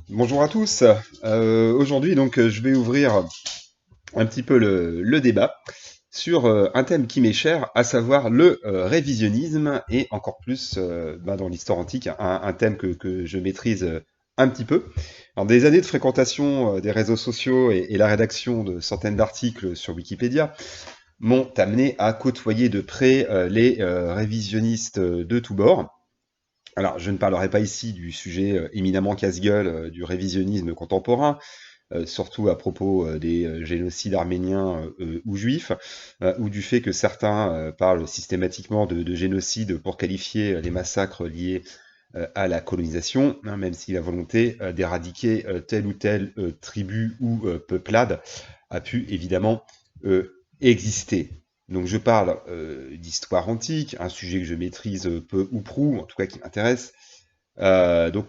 Bonjour à tous. Aujourd'hui, je vais ouvrir un petit peu le débat sur un thème qui m'est cher, à savoir le révisionnisme et encore plus dans l'histoire antique, un thème que je maîtrise un petit peu. Alors, des années de fréquentation des réseaux sociaux et la rédaction de centaines d'articles sur Wikipédia m'ont amené à côtoyer de près les révisionnistes de tous bords. Alors, je ne parlerai pas ici du sujet éminemment casse-gueule du révisionnisme contemporain, surtout à propos des génocides arméniens ou juifs, ou du fait que certains parlent systématiquement de génocide pour qualifier les massacres liés à la colonisation, hein, même si la volonté d'éradiquer telle ou telle tribu ou peuplade a pu évidemment exister. Donc je parle d'histoire antique, un sujet que je maîtrise peu ou prou, en tout cas qui m'intéresse. Donc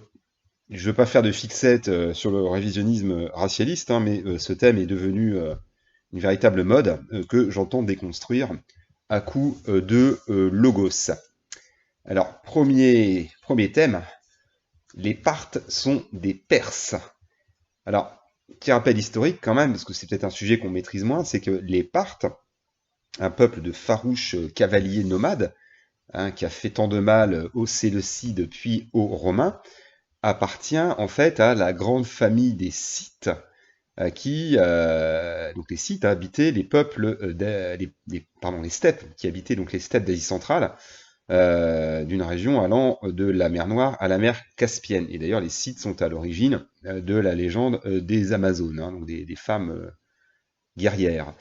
je ne veux pas faire de fixette sur le révisionnisme racialiste, hein, mais ce thème est devenu une véritable mode que j'entends déconstruire à coup de logos. Alors, premier thème, les Parthes sont des Perses. Alors, petit rappel historique quand même, parce que c'est peut-être un sujet qu'on maîtrise moins, c'est que les Parthes, un peuple de farouches cavaliers nomades, hein, qui a fait tant de mal aux Séleucides puis aux Romains, appartient en fait à la grande famille des Scythes, donc les Scythes habitaient les peuples, les steppes, qui habitaient donc les steppes d'Asie centrale, d'une région allant de la mer Noire à la mer Caspienne. Et d'ailleurs, les Scythes sont à l'origine de la légende des Amazones, hein, donc des femmes guerrières.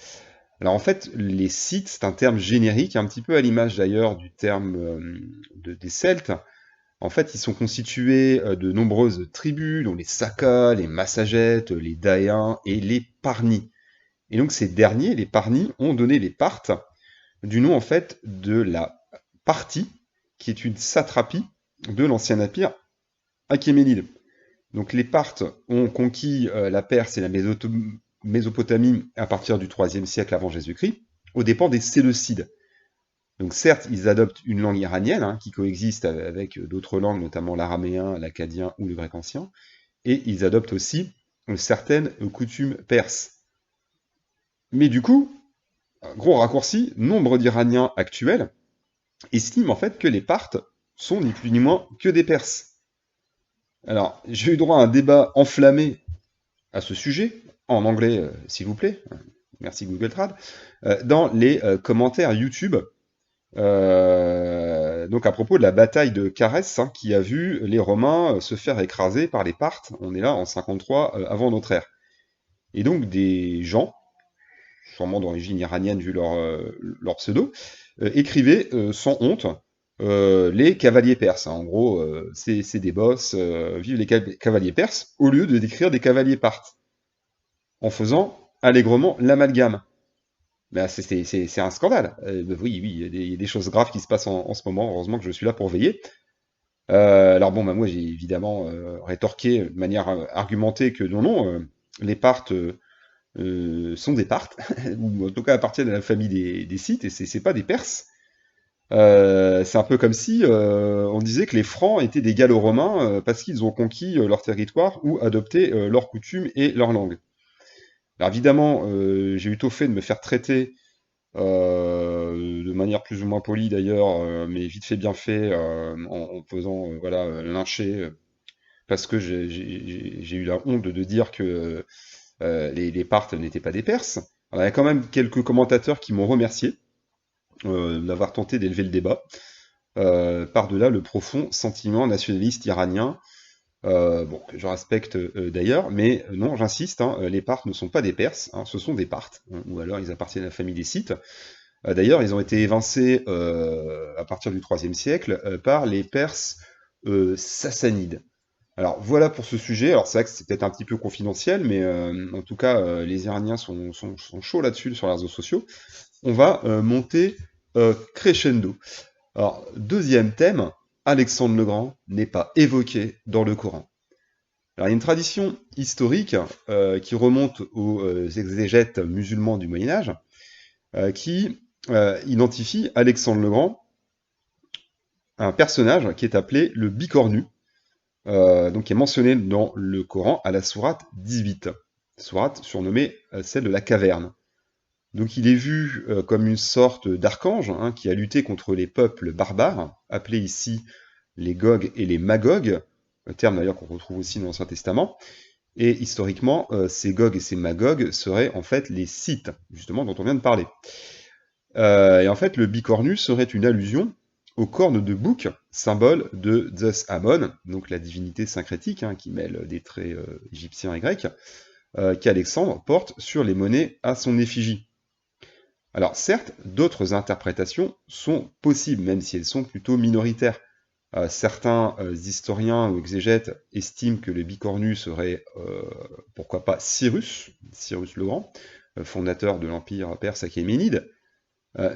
Alors en fait, les Scythes, c'est un terme générique, un petit peu à l'image d'ailleurs du terme des Celtes. En fait, ils sont constitués de nombreuses tribus, dont les Sakas, les Massagettes, les Daïens et les Parnis. Et donc ces derniers, les Parnis, ont donné les Parthes du nom en fait de la Parthie, qui est une satrapie de l'ancien empire achéménide. Donc les Parthes ont conquis la Perse et la Mésopotamie à partir du IIIe siècle avant Jésus-Christ, aux dépens des Séleucides. Donc certes, ils adoptent une langue iranienne, hein, qui coexiste avec d'autres langues, notamment l'araméen, l'akkadien ou le grec ancien, et ils adoptent aussi certaines coutumes perses. Mais du coup, un gros raccourci, nombre d'Iraniens actuels estiment en fait que les Parthes sont ni plus ni moins que des Perses. Alors, j'ai eu droit à un débat enflammé à ce sujet, en anglais s'il vous plaît, merci Google Trad, dans les commentaires YouTube. Donc à propos de la bataille de Carès, hein, qui a vu les Romains se faire écraser par les Parthes, on est là en 53 avant notre ère. Et donc des gens, sûrement d'origine iranienne vu leur pseudo, écrivaient sans honte les cavaliers perses, hein. En gros, c'est des boss, vive les cavaliers perses, au lieu de décrire des cavaliers parthes, en faisant allègrement l'amalgame. Ben, c'est un scandale. Oui, oui, il y a des choses graves qui se passent en ce moment. Heureusement que je suis là pour veiller. Alors bon, bah, moi j'ai évidemment rétorqué de manière argumentée que non, non, les Parthes sont des Parthes, ou en tout cas appartiennent à la famille des Scythes, et c'est pas des Perses. C'est un peu comme si on disait que les Francs étaient des Gallo-Romains parce qu'ils ont conquis leur territoire ou adopté leurs coutumes et leur langue. Alors évidemment, j'ai eu tôt fait de me faire traiter de manière plus ou moins polie d'ailleurs, mais vite fait bien fait, en faisant voilà, lyncher, parce que j'ai eu la honte de dire que les Parthes n'étaient pas des Perses. Alors, il y a quand même quelques commentateurs qui m'ont remercié d'avoir tenté d'élever le débat, par-delà le profond sentiment nationaliste iranien, bon, que je respecte d'ailleurs, mais non, j'insiste, hein, les Parthes ne sont pas des Perses, hein, ce sont des Parthes, hein, ou alors ils appartiennent à la famille des Scythes. D'ailleurs, ils ont été évincés à partir du IIIe siècle par les Perses sassanides. Alors voilà pour ce sujet. Alors c'est vrai que c'est peut-être un petit peu confidentiel, mais en tout cas, les Iraniens sont chauds là-dessus sur les réseaux sociaux. On va monter crescendo. Alors, deuxième thème, Alexandre le Grand n'est pas évoqué dans le Coran. Alors il y a une tradition historique qui remonte aux exégètes musulmans du Moyen Âge, qui identifie Alexandre le Grand, un personnage qui est appelé le Bicornu, donc qui est mentionné dans le Coran à la sourate 18, sourate surnommée celle de la caverne. Donc il est vu comme une sorte d'archange hein, qui a lutté contre les peuples barbares, appelés ici les Gog et les Magog, un terme d'ailleurs qu'on retrouve aussi dans l'Ancien Testament. Et historiquement, ces Gog et ces Magog seraient en fait les Scythes, justement, dont on vient de parler. Et en fait, le bicornu serait une allusion aux cornes de bouc, symbole de Zeus Ammon, donc la divinité syncrétique, hein, qui mêle des traits égyptiens et grecs, qu'Alexandre porte sur les monnaies à son effigie. Alors certes, d'autres interprétations sont possibles, même si elles sont plutôt minoritaires. Certains historiens ou exégètes estiment que le bicornu serait, pourquoi pas, Cyrus le Grand, fondateur de l'Empire perse achéménide.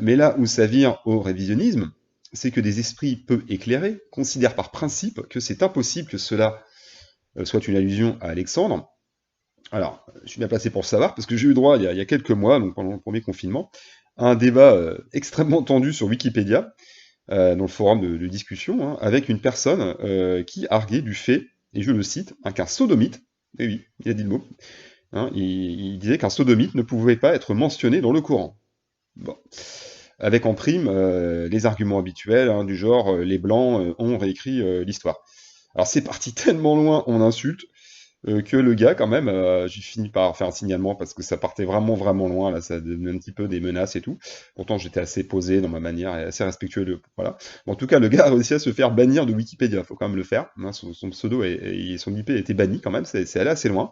Mais là où ça vire au révisionnisme, c'est que des esprits peu éclairés considèrent par principe que c'est impossible que cela soit une allusion à Alexandre. Alors, je suis bien placé pour le savoir, parce que j'ai eu droit, il y a quelques mois, donc pendant le premier confinement, à un débat extrêmement tendu sur Wikipédia, dans le forum de discussion, hein, avec une personne qui arguait du fait, et je le cite, hein, qu'un sodomite, et oui, il a dit le mot, hein, il disait qu'un sodomite ne pouvait pas être mentionné dans le Coran. Bon. Avec en prime les arguments habituels, hein, du genre les Blancs ont réécrit l'histoire. Alors c'est parti tellement loin en insulte que le gars, quand même, j'ai fini par faire un signalement parce que ça partait vraiment, vraiment loin, là, ça devenait un petit peu des menaces et tout. Pourtant, j'étais assez posé dans ma manière et assez respectueux de. Voilà. Bon, en tout cas, le gars a réussi à se faire bannir de Wikipédia, faut quand même le faire. Hein, son pseudo et son IP a été banni quand même, c'est allé assez loin.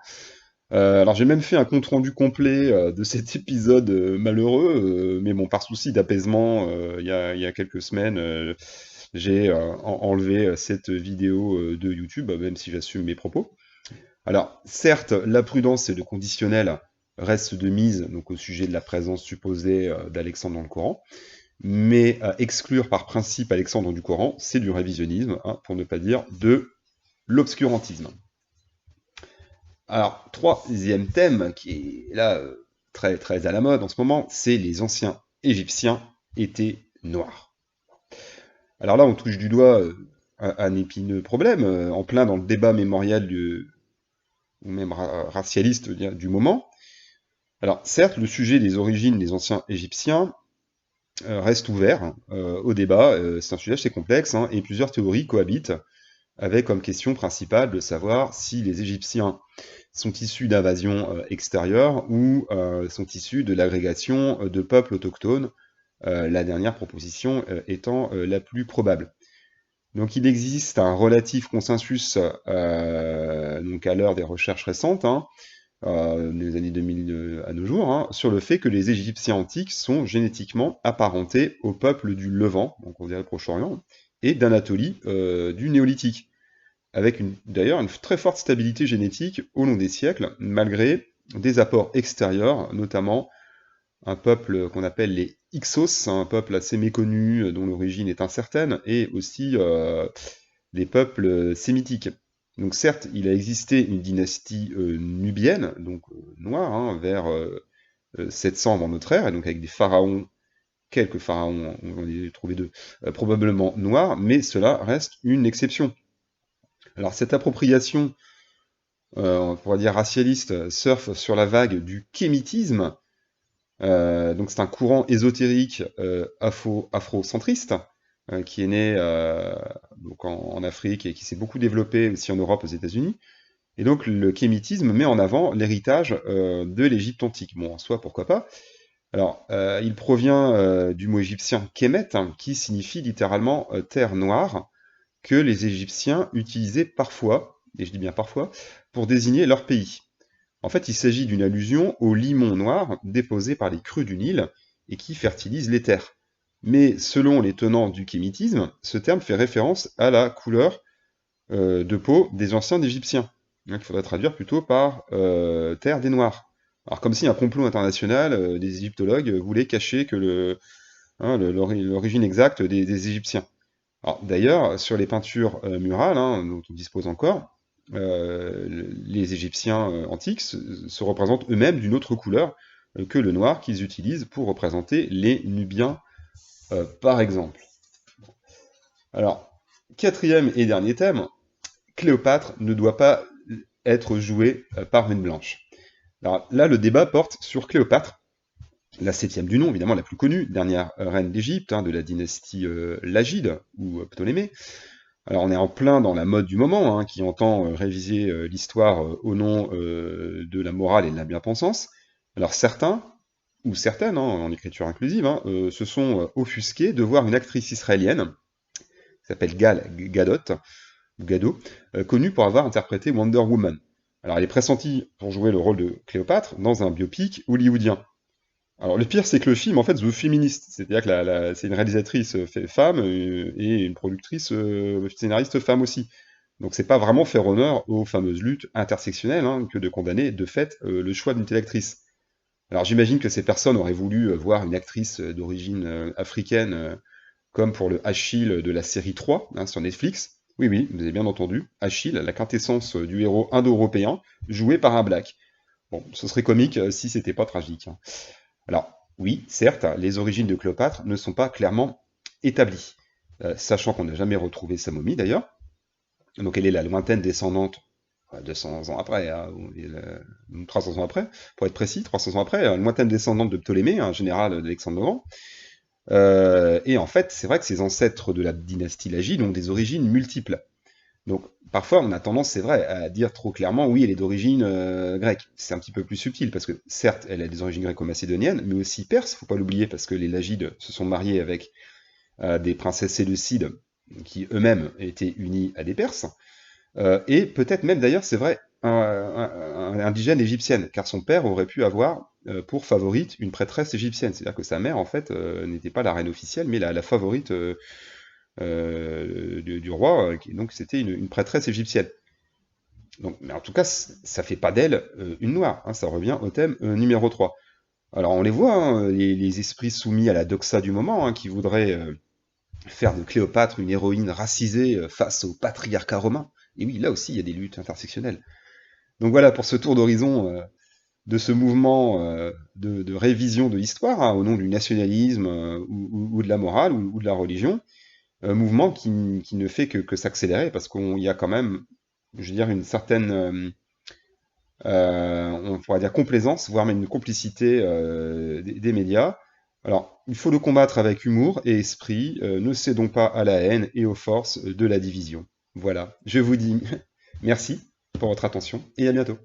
Alors j'ai même fait un compte-rendu complet de cet épisode malheureux, mais bon, par souci d'apaisement, il y a quelques semaines, j'ai enlevé cette vidéo de YouTube, même si j'assume mes propos. Alors, certes, la prudence et le conditionnel restent de mise donc, au sujet de la présence supposée d'Alexandre dans le Coran, mais exclure par principe Alexandre du Coran, c'est du révisionnisme, hein, pour ne pas dire de l'obscurantisme. Alors, troisième thème, qui est là très, très à la mode en ce moment, c'est les anciens Égyptiens étaient noirs. Alors là, on touche du doigt un épineux problème, en plein dans le débat mémorial ou même racialiste du moment. Alors, certes, le sujet des origines des anciens Égyptiens reste ouvert au débat. C'est un sujet assez complexe, hein, et plusieurs théories cohabitent, avec comme question principale de savoir si les Égyptiens sont issus d'invasions extérieures ou sont issus de l'agrégation de peuples autochtones, la dernière proposition étant la plus probable. Donc il existe un relatif consensus donc à l'heure des recherches récentes, hein, des années 2000 à nos jours, hein, sur le fait que les Égyptiens antiques sont génétiquement apparentés au peuple du Levant, donc on dirait le Proche-Orient, et d'Anatolie du Néolithique, avec d'ailleurs une très forte stabilité génétique au long des siècles, malgré des apports extérieurs, notamment un peuple qu'on appelle les Hyksos, un peuple assez méconnu dont l'origine est incertaine, et aussi les peuples sémitiques. Donc certes, il a existé une dynastie nubienne, donc noire, hein, vers 700 avant notre ère, et donc avec des pharaons, quelques pharaons, on en a trouvé deux, probablement noirs, mais cela reste une exception. Alors cette appropriation, on pourrait dire racialiste, surfe sur la vague du kémitisme. Donc c'est un courant ésotérique afrocentriste qui est né donc en Afrique et qui s'est beaucoup développé aussi en Europe, aux États-Unis. Et donc le kémitisme met en avant l'héritage de l'Égypte antique. Bon, en soi, pourquoi pas. Alors, il provient du mot égyptien Kemet, hein, qui signifie littéralement terre noire, que les Égyptiens utilisaient parfois, et je dis bien parfois, pour désigner leur pays. En fait, il s'agit d'une allusion au limon noir déposé par les crues du Nil et qui fertilise les terres. Mais selon les tenants du kémitisme, ce terme fait référence à la couleur de peau des anciens Égyptiens, hein, qu'il faudrait traduire plutôt par terre des Noirs. Alors comme si un complot international des égyptologues voulait cacher que l'origine exacte des Égyptiens. D'ailleurs, sur les peintures murales, hein, dont on dispose encore, les Égyptiens antiques se représentent eux-mêmes d'une autre couleur que le noir qu'ils utilisent pour représenter les Nubiens, par exemple. Alors, quatrième et dernier thème, Cléopâtre ne doit pas être jouée par une blanche. Alors là, le débat porte sur Cléopâtre, la septième du nom, évidemment la plus connue, dernière reine d'Égypte, hein, de la dynastie Lagide, ou Ptolémée. Alors on est en plein dans la mode du moment, hein, qui entend réviser l'histoire au nom de la morale et de la bien-pensance. Alors certains, ou certaines, hein, en écriture inclusive, hein, se sont offusqués de voir une actrice israélienne, qui s'appelle Gal Gadot, ou Gadot, connue pour avoir interprété Wonder Woman. Alors elle est pressentie pour jouer le rôle de Cléopâtre dans un biopic hollywoodien. Alors le pire, c'est que le film, en fait, se veut féministe. C'est-à-dire que c'est une réalisatrice femme et une productrice scénariste femme aussi. Donc c'est pas vraiment faire honneur aux fameuses luttes intersectionnelles, hein, que de condamner de fait le choix d'une telle actrice. Alors j'imagine que ces personnes auraient voulu voir une actrice d'origine africaine, comme pour le Achille de la série 3, hein, sur Netflix. Oui, oui, vous avez bien entendu. Achille, la quintessence du héros indo-européen, joué par un black. Bon, ce serait comique si c'était pas tragique, hein. Alors, oui, certes, les origines de Cléopâtre ne sont pas clairement établies, sachant qu'on n'a jamais retrouvé sa momie d'ailleurs. Donc elle est la lointaine descendante, 200 ans après, hein, 300 ans après, pour être précis, 300 ans après, lointaine descendante de Ptolémée, un général d'Alexandre le Grand. Et en fait, c'est vrai que ces ancêtres de la dynastie Lagide ont des origines multiples. Donc parfois on a tendance, c'est vrai, à dire trop clairement, oui, elle est d'origine grecque. C'est un petit peu plus subtil, parce que certes, elle a des origines gréco-macédoniennes, mais aussi perses, faut pas l'oublier, parce que les Lagides se sont mariés avec des princesses séleucides, qui eux-mêmes étaient unies à des Perses, et peut-être même d'ailleurs, c'est vrai, indigène égyptienne, car son père aurait pu avoir pour favorite une prêtresse égyptienne. C'est-à-dire que sa mère, en fait, n'était pas la reine officielle, mais la favorite du roi, donc c'était une prêtresse égyptienne. Donc, mais en tout cas, ça fait pas d'elle une noire, hein, ça revient au thème numéro 3. Alors on les voit, hein, les esprits soumis à la doxa du moment, hein, qui voudraient faire de Cléopâtre une héroïne racisée face au patriarcat romain. Et oui, là aussi, il y a des luttes intersectionnelles. Donc voilà, pour ce tour d'horizon de ce mouvement de révision de l'histoire, hein, au nom du nationalisme ou de la morale ou de la religion, mouvement qui ne fait que s'accélérer, parce qu'il y a quand même, je veux dire, une certaine, on pourrait dire complaisance, voire même une complicité des médias. Alors, il faut le combattre avec humour et esprit, ne cédons pas à la haine et aux forces de la division. Voilà, je vous dis merci pour votre attention et à bientôt.